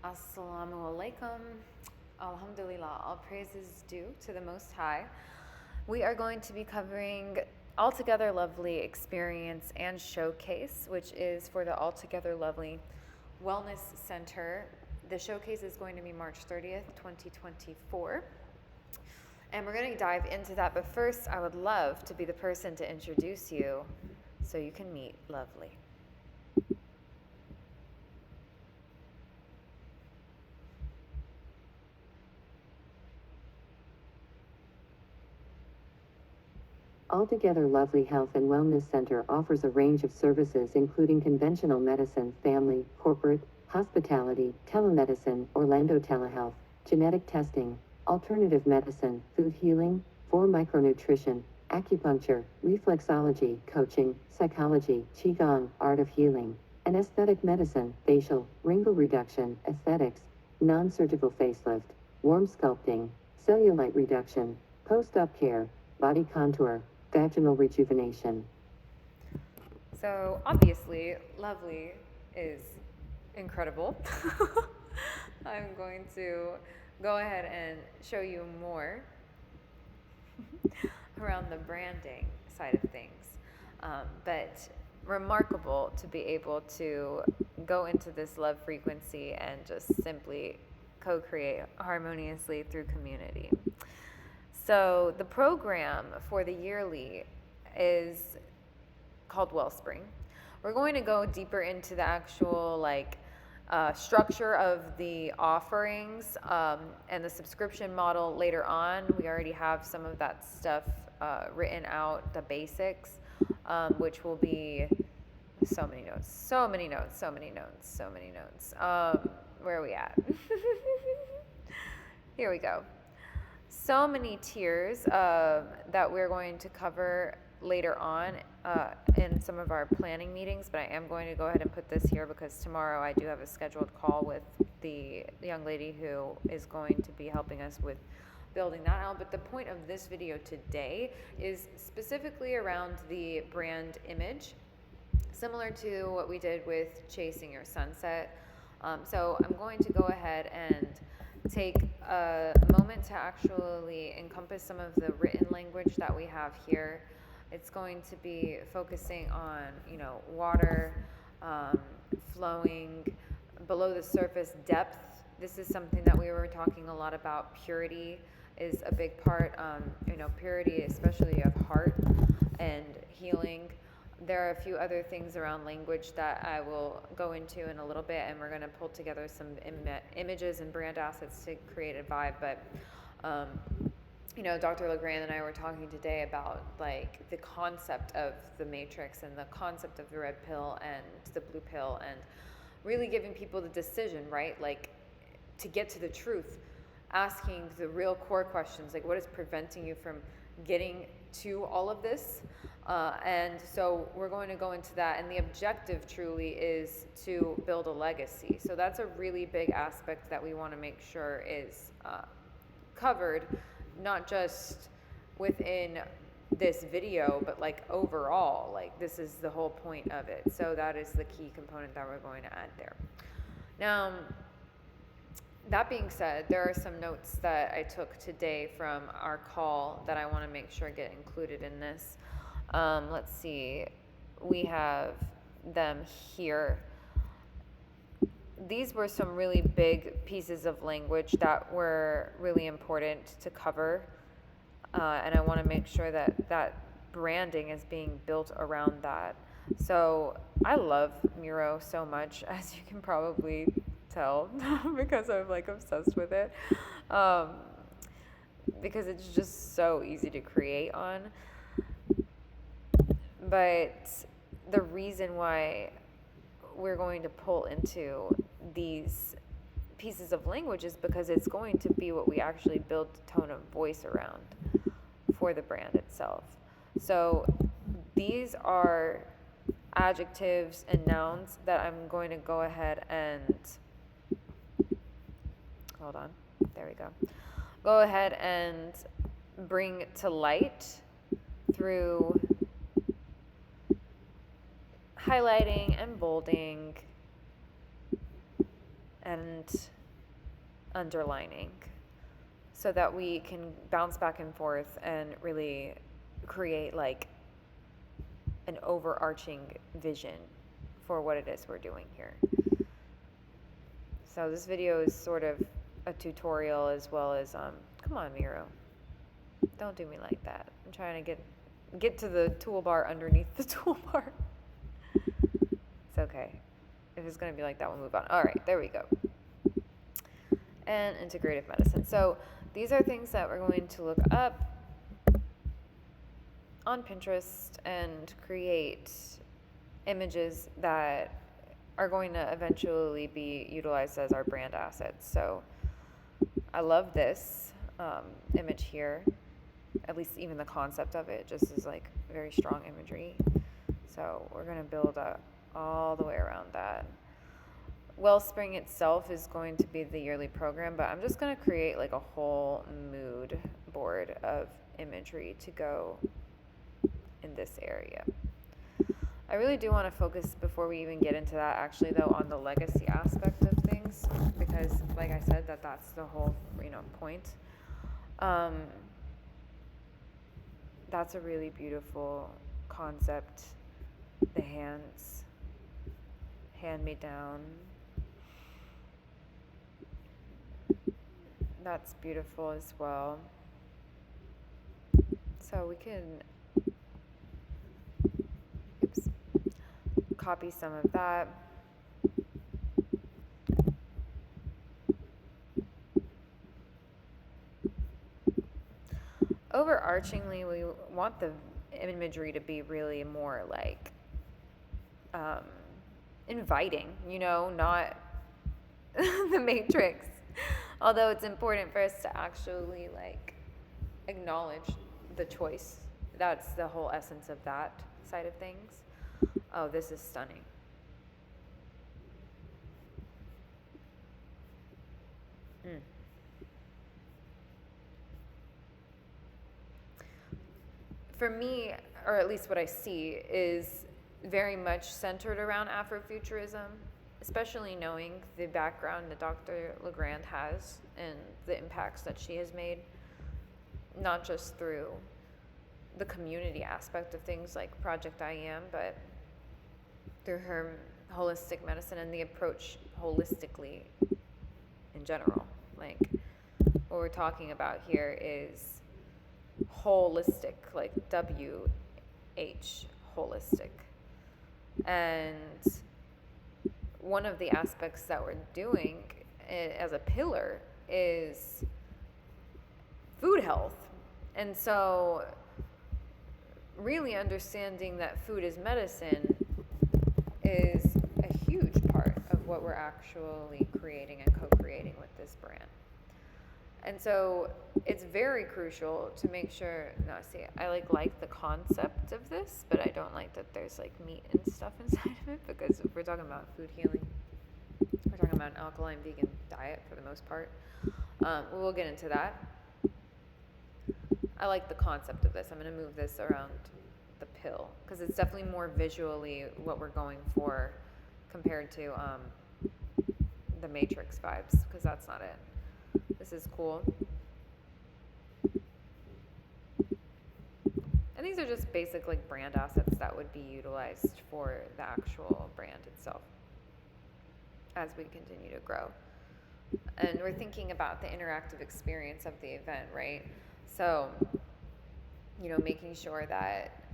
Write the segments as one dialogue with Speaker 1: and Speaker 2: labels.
Speaker 1: Assalamu alaikum. Alhamdulillah. All praise is due to the Most High. We are going to be covering Altogether Lovely Experience and Showcase, which is for the Altogether Lovely Wellness Center. The showcase is going to be March 30th, 2024. And we're going to dive into that. But first, I would love to be the person to introduce you so you can meet Lovely.
Speaker 2: Altogether Lovely Health and Wellness Center offers a range of services including conventional medicine, family, corporate, hospitality, telemedicine, Orlando telehealth, genetic testing, alternative medicine, food healing, 4 micronutrition, acupuncture, reflexology, coaching, psychology, qigong, art of healing, and aesthetic medicine, facial, wrinkle reduction, aesthetics, non-surgical facelift, warm sculpting, cellulite reduction, post-op care, body contour, vaginal rejuvenation.
Speaker 1: So obviously, Lovely is incredible. I'm going to go ahead and show you more around the branding side of things. But remarkable to be able to go into this love frequency and just simply co-create harmoniously through community. So the program for the yearly is called Wellspring. We're going to go deeper into the actual structure of the offerings and the subscription model later on. We already have some of that stuff written out, the basics, which will be so many notes. Where are we at? Here we go. So many tiers that we're going to cover later on in some of our planning meetings, but I am going to go ahead and put this here because tomorrow I do have a scheduled call with the young lady who is going to be helping us with building that out. But the point of this video today is specifically around the brand image, similar to what we did with Chasing Your Sunset. So I'm going to go ahead and take a moment to actually encompass some of the written language that we have here. It's going to be focusing on, water, flowing, below the surface depth. This is something that we were talking a lot about. Purity is a big part, purity, especially of heart and healing. There are a few other things around language that I will go into in a little bit, and we're going to pull together some images and brand assets to create a vibe. But, Dr. LeGrand and I were talking today about the concept of the matrix and the concept of the red pill and the blue pill, and really giving people the decision, right? To get to the truth, asking the real core questions, what is preventing you from getting to all of this? And so we're going to go into that, and the objective truly is to build a legacy. So that's a really big aspect that we want to make sure is covered, not just within this video, but overall, this is the whole point of it. So that is the key component that we're going to add there. Now, that being said, there are some notes that I took today from our call that I want to make sure get included in this. Let's see. We have them here. These were some really big pieces of language that were really important to cover. And I want to make sure that branding is being built around that. So I love Miro so much, as you can probably tell, because I'm obsessed with it. Because it's just so easy to create on. But the reason why we're going to pull into these pieces of language is because it's going to be what we actually build tone of voice around for the brand itself. So these are adjectives and nouns that I'm going to go ahead and go ahead and bring to light through highlighting and bolding and underlining, so that we can bounce back and forth and really create like an overarching vision for what it is we're doing here. So this video is sort of a tutorial as well as, come on, Miro, don't do me like that. I'm trying to get to the toolbar underneath the toolbar. It's okay. If it's going to be like that, we'll move on. All right, there we go. And integrative medicine. So these are things that we're going to look up on Pinterest and create images that are going to eventually be utilized as our brand assets. So I love this image here. At least even the concept of it just is like very strong imagery. So we're going to build all the way around that. Wellspring itself is going to be the yearly program, but I'm just going to create like a whole mood board of imagery to go in this area. I really do want to focus, before we even get into that, actually though, on the legacy aspect of things, because like I said, that's the whole point. That's a really beautiful concept. The hands, hand me down. That's beautiful as well. So we can copy some of that. Overarchingly, we want the imagery to be really more like inviting, not the Matrix. Although it's important for us to actually like acknowledge the choice. That's the whole essence of that side of things. Oh, this is stunning. For me, or at least what I see, is very much centered around Afrofuturism, especially knowing the background that Dr. Legrand has and the impacts that she has made, not just through the community aspect of things like Project I Am, but through her holistic medicine and the approach holistically in general. Like, what we're talking about here is holistic, like WH, holistic. And one of the aspects that we're doing as a pillar is food health. And so really understanding that food is medicine is a huge part of what we're actually creating and co-creating with this brand. And so it's very crucial to make sure, I like the concept of this, but I don't like that there's like meat and stuff inside of it, because if we're talking about food healing, we're talking about an alkaline vegan diet for the most part. We'll get into that. I like the concept of this. I'm going to move this around the pill because it's definitely more visually what we're going for compared to the Matrix vibes, because that's not it. This is cool. And these are just basic like brand assets that would be utilized for the actual brand itself as we continue to grow. And we're thinking about the interactive experience of the event, right? So, making sure that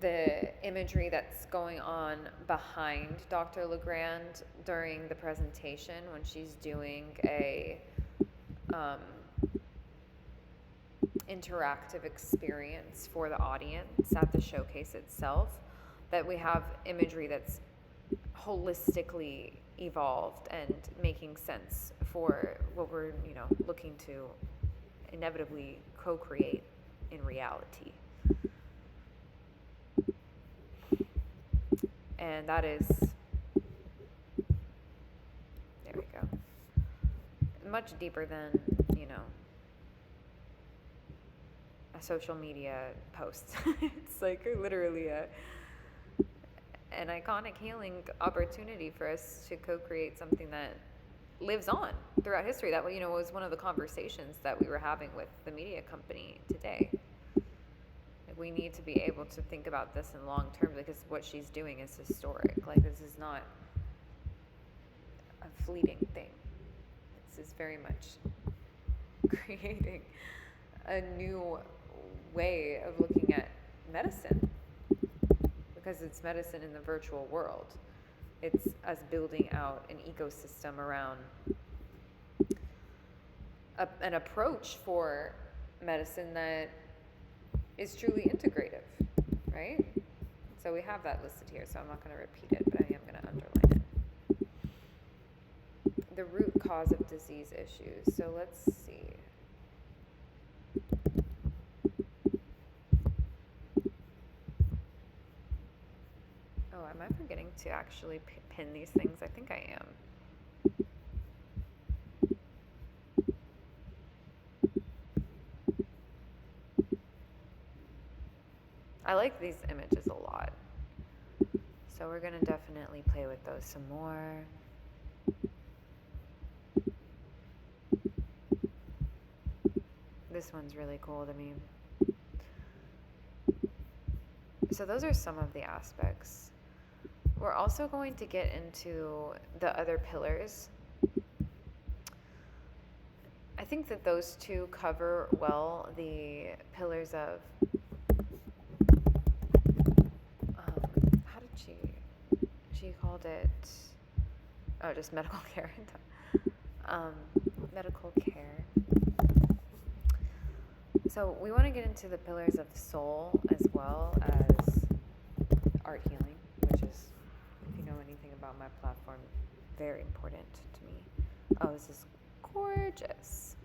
Speaker 1: the imagery that's going on behind Dr. Legrand during the presentation when she's doing a interactive experience for the audience at the showcase itself, that we have imagery that's holistically evolved and making sense for what we're looking to inevitably co-create in reality. And that is, there we go, much deeper than a social media post. It's like literally an iconic healing opportunity for us to co-create something that lives on throughout history. That, you know, was one of the conversations that we were having with the media company today. Like, we need to be able to think about this in long term, because what she's doing is historic. Like, this is not a fleeting thing. This is very much creating a new way of looking at medicine, because it's medicine in the virtual world. It's us building out an ecosystem around an approach for medicine that is truly integrative, right? So we have that listed here, so I'm not going to repeat it, but I am going to underline it. The root cause of disease issues. So let's see. Oh, am I forgetting to actually pin these things? I think I am. I like these images a lot. So we're going to definitely play with those some more. This one's really cool to me. So those are some of the aspects. We're also going to get into the other pillars. I think that those two cover well the pillars of, how did she called it, oh, just medical care. Medical care. So we want to get into the pillars of soul as well as art healing, which is, if you know anything about my platform, very important to me. Oh, this is gorgeous.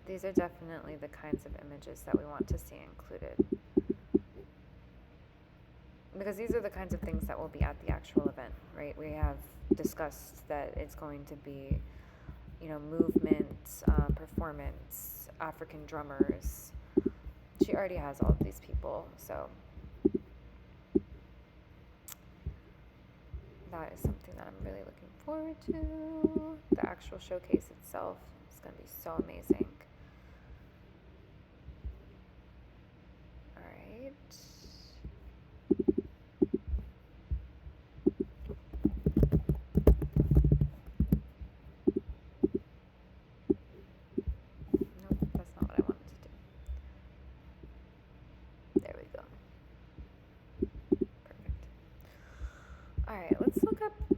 Speaker 1: These are definitely the kinds of images that we want to see included, because these are the kinds of things that will be at the actual event, right? We have discussed that it's going to be, you know, movement, performance, African drummers. She already has all of these people, so that is something that I'm really looking forward to. The actual showcase itself is going to be so amazing.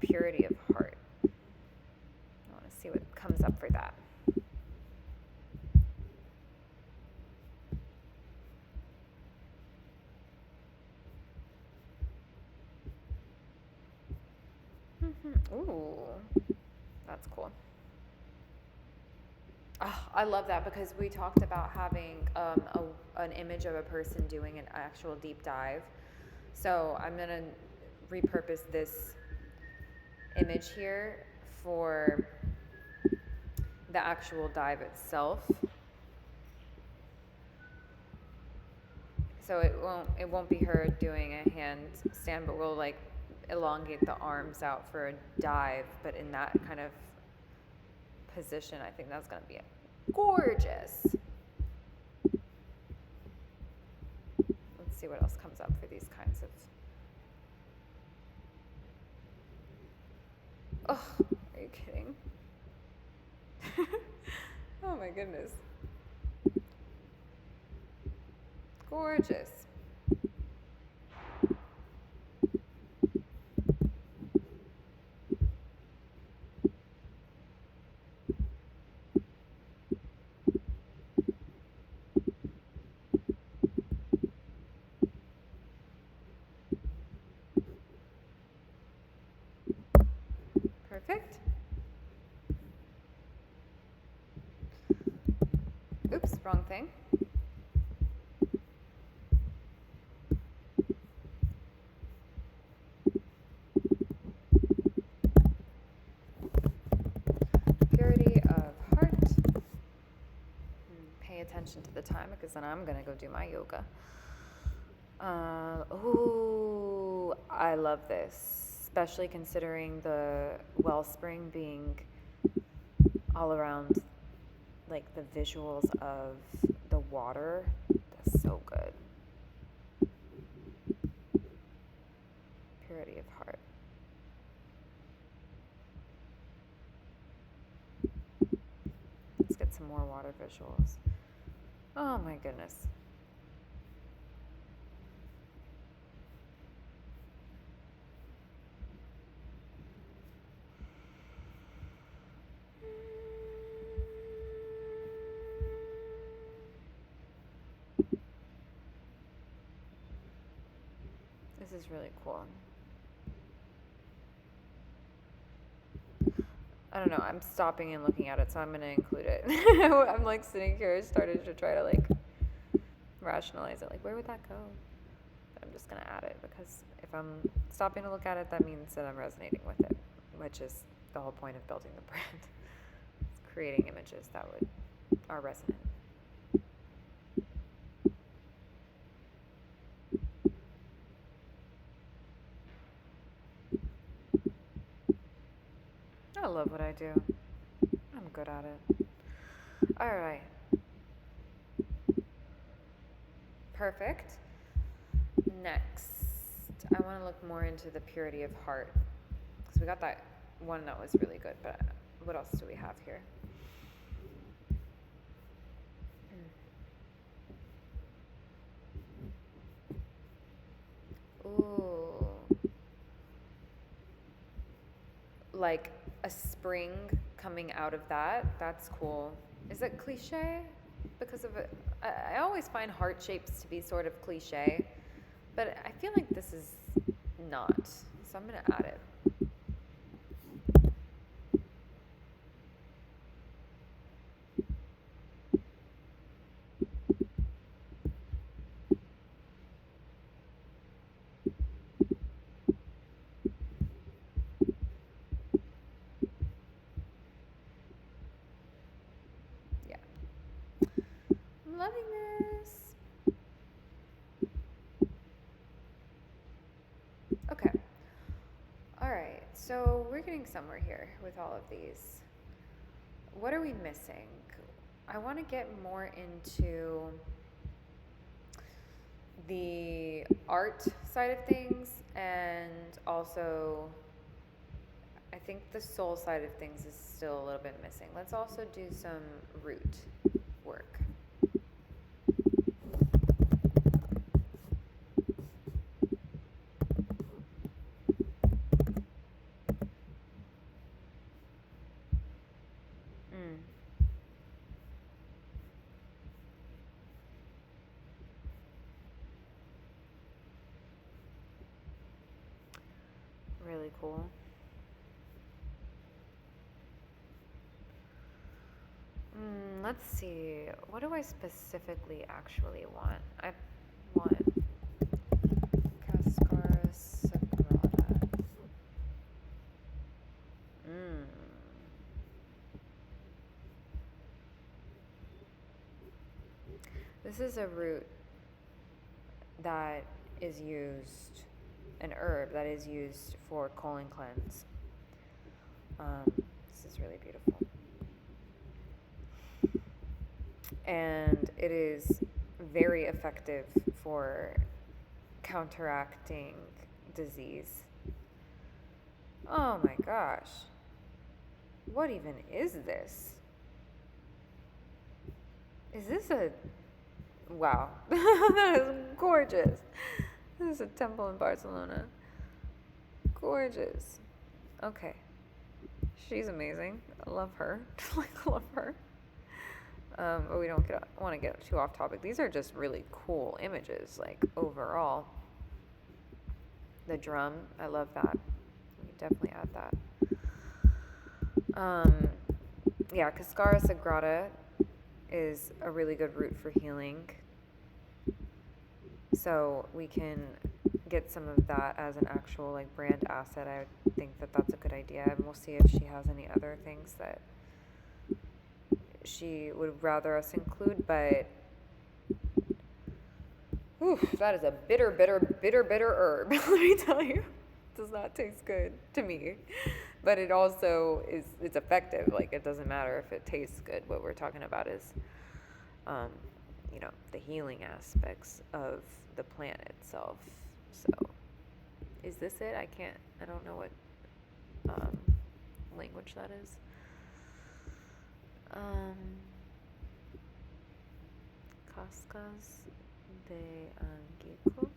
Speaker 1: Purity of heart. I want to see what comes up for that. Ooh, that's cool. Oh, I love that, because we talked about having an image of a person doing an actual deep dive. So I'm going to repurpose this image here for the actual dive itself. So it won't be her doing a handstand, but we'll like elongate the arms out for a dive, but in that kind of position. I think that's going to be gorgeous. Let's see what else comes up for these kinds of. Oh, are you kidding? Oh my goodness. Gorgeous. Perfect. Oops, wrong thing. addition to the time, because then I'm going to go do my yoga. Ooh, I love this, especially considering the wellspring being all around, like the visuals of the water. That's so good. Purity of heart. Let's get some more water visuals. Oh my goodness. This is really cool. I don't know, I'm stopping and looking at it, so I'm going to include it. I'm like sitting here, started to try to like rationalize it. Like, where would that go? But I'm just going to add it, because if I'm stopping to look at it, that means that I'm resonating with it, which is the whole point of building the brand. It's creating images that are resonant. I love what I do. I'm good at it. All right. Perfect. Next, I want to look more into the purity of heart, because we got that one that was really good, but what else do we have here? Ooh. Like a spring coming out of that. That's cool. Is it cliche? Because of it, I always find heart shapes to be sort of cliche, but I feel like this is not. So I'm going to add it. Yeah. I'm loving this. Okay. All right. So we're getting somewhere here with all of these. What are we missing? I want to get more into the art side of things, and also I think the soul side of things is still a little bit missing. Let's also do some root work. Really cool. Let's see. What do I specifically actually want? I want Cascara sagrada. This is a root that is used, an herb that is used for colon cleanse. This is really beautiful. And it is very effective for counteracting disease. Oh my gosh. What even is this? Is this a... Wow. That is gorgeous. This is a temple in Barcelona. Gorgeous. Okay. She's amazing. I love her. I love her. But we don't want to get too off topic. These are just really cool images, like overall. The drum, I love that. We definitely add that. Yeah, Cascara sagrada is a really good root for healing. So we can get some of that as an actual like brand asset. I think that that's a good idea, and we'll see if she has any other things that she would rather us include, but Oof, that is a bitter, bitter, bitter, bitter herb. Let me tell you, it does not taste good to me, but it also it's effective. Like it doesn't matter if it tastes good. What we're talking about is, um, the healing aspects of the plant itself. So, is this it? I don't know what language that is. Cascas de Angico.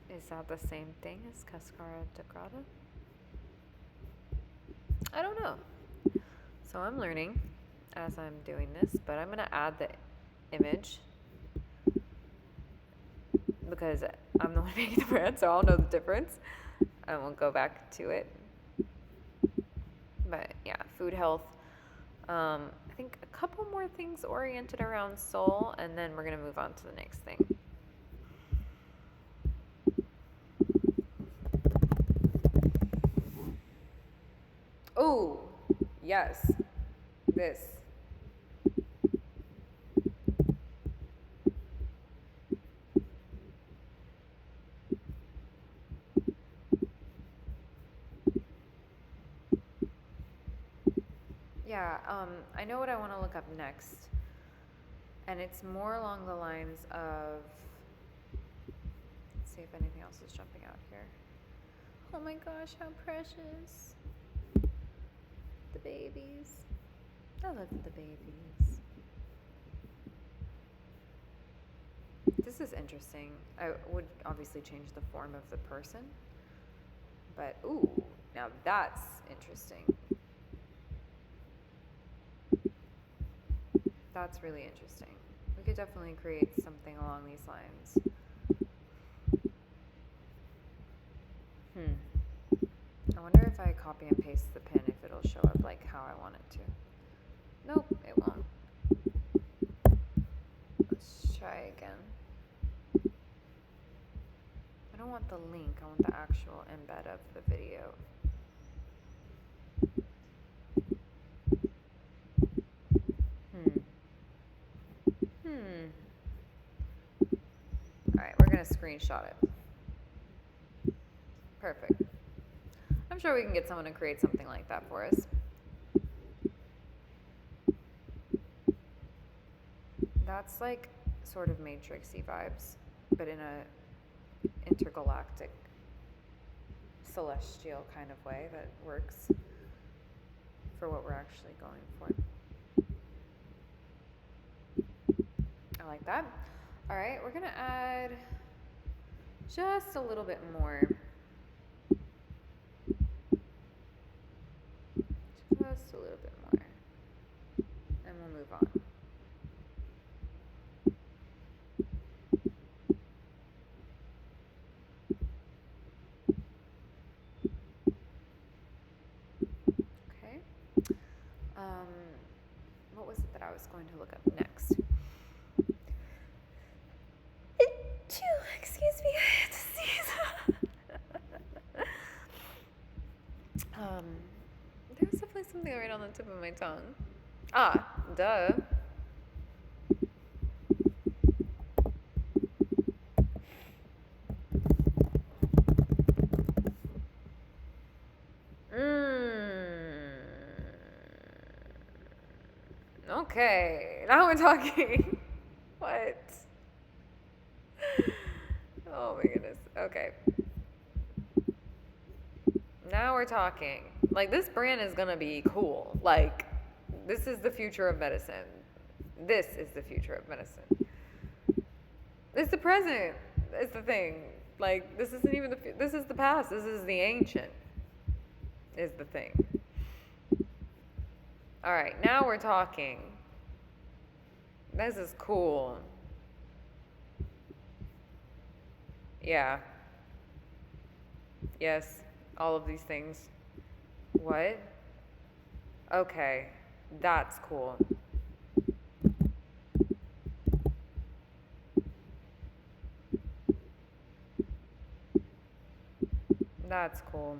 Speaker 1: Is that the same thing as Cascara de Grada? I don't know. So I'm learning as I'm doing this, but I'm going to add the image because I'm the one making the brand, so I'll know the difference. I won't go back to it. But yeah, food health. I think a couple more things oriented around soul, and then we're going to move on to the next thing. Oh, yes. This. Yeah, I know what I want to look up next. And it's more along the lines of. Let's see if anything else is jumping out here. Oh my gosh, how precious. The babies. I love the babies. This is interesting. I would obviously change the form of the person. But, ooh, now that's interesting. That's really interesting. We could definitely create something along these lines. I wonder if I copy and paste the pin, if it'll show up like how I want it to. Nope, it won't. Let's try again. I don't want the link, I want the actual embed of the video. Alright, we're gonna screenshot it. Perfect. I'm sure we can get someone to create something like that for us. That's like sort of matrixy vibes, but in a intergalactic, celestial kind of way that works for what we're actually going for. I like that. All right, we're gonna add just a little bit more. Just a little bit more. And we'll move on. Okay. What was it that I was going to look up next? Excuse me, I had to sneeze. There was definitely something right on the tip of my tongue. Ah, duh. Okay, now we're talking. What? Oh my goodness. Okay. Now we're talking. Like, this brand is gonna be cool. Like, this is the future of medicine. This is the future of medicine. It's the present. It's the thing. Like, this isn't even this is the past. This is the ancient. Is the thing. All right, now we're talking. This is cool. Yeah. Yes, all of these things. What? Okay, that's cool. That's cool.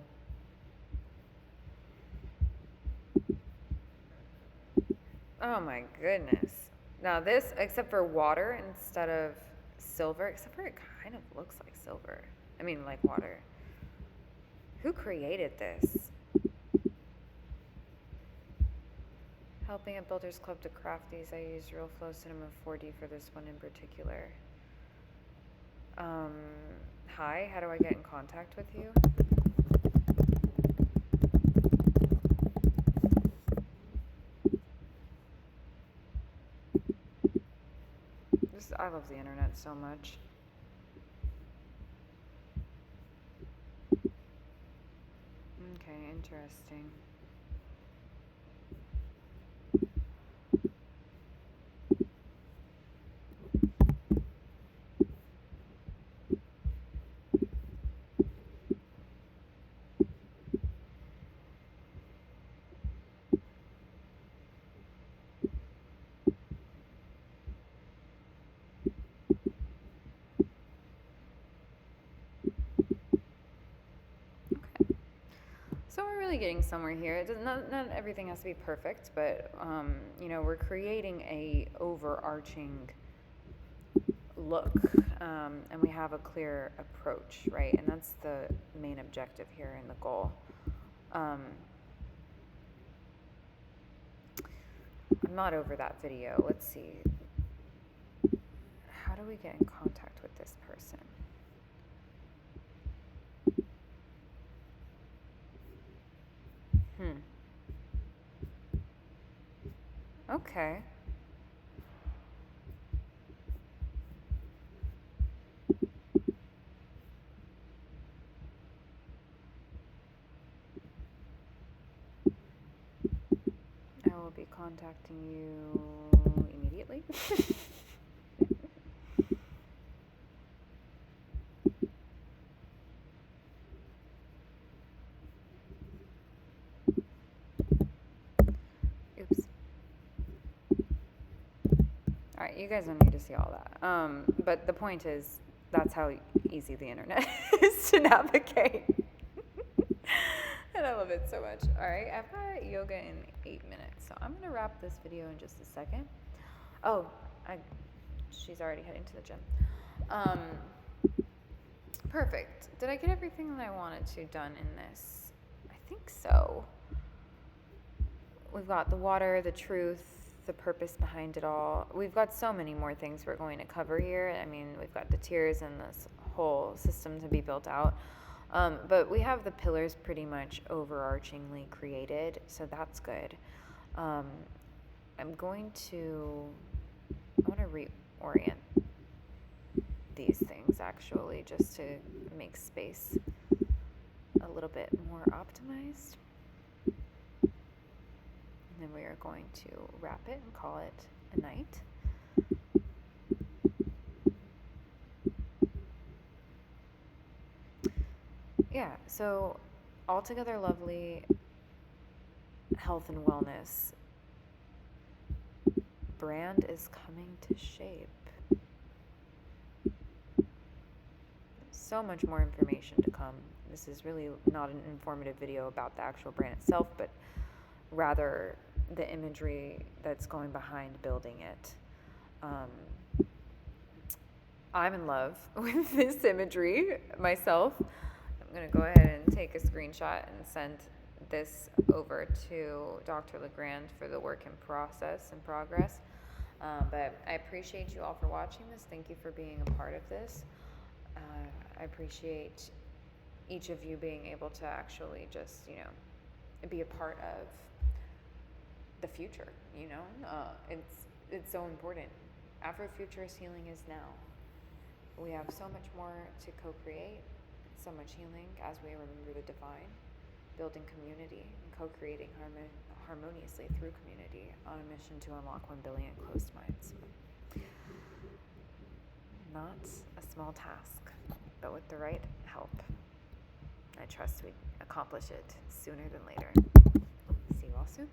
Speaker 1: Oh my goodness. Now this, except for water instead of silver, except for it kind of looks like silver. I mean, like water. Who created this? Helping a builder's club to craft these, I used Real Flow Cinema 4D for this one in particular. Hi, how do I get in contact with you? I love the internet so much. Okay, interesting. So we're really getting somewhere here. It does not everything has to be perfect, but you know, we're creating a overarching look, and we have a clear approach, right? And that's the main objective here and the goal. I'm not over that video. Let's see. How do we get in contact with this person? Okay. I will be contacting you immediately. Oops. Alright, you guys don't need to see all that. But the point is, that's how easy the internet is to navigate. And I love it so much. Alright, I've got yoga in 8 minutes, so I'm gonna wrap this video in just a second. Oh, she's already heading to the gym. Perfect. Did I get everything that I wanted to done in this? I think so. We've got the water, the truth, the purpose behind it all. We've got so many more things we're going to cover here. I mean, we've got the tiers and this whole system to be built out. But we have the pillars pretty much overarchingly created, so that's good. I want to reorient these things actually, just to make space a little bit more optimized. And then we are going to wrap it and call it a night. Yeah, so altogether lovely health and wellness brand is coming to shape. So much more information to come. This is really not an informative video about the actual brand itself, but rather the imagery that's going behind building it. I'm in love with this imagery myself. I'm going to go ahead and take a screenshot and send this over to Dr. Legrand for the work in progress. But I appreciate you all for watching this. Thank you for being a part of this. I appreciate each of you being able to actually just, be a part of the future, it's so important. Afrofuturist healing is now. We have so much more to co-create, so much healing as we remember the divine, building community and co-creating harmoniously through community on a mission to unlock 1 billion closed minds. Not a small task, but with the right help, I trust we accomplish it sooner than later. See you all soon.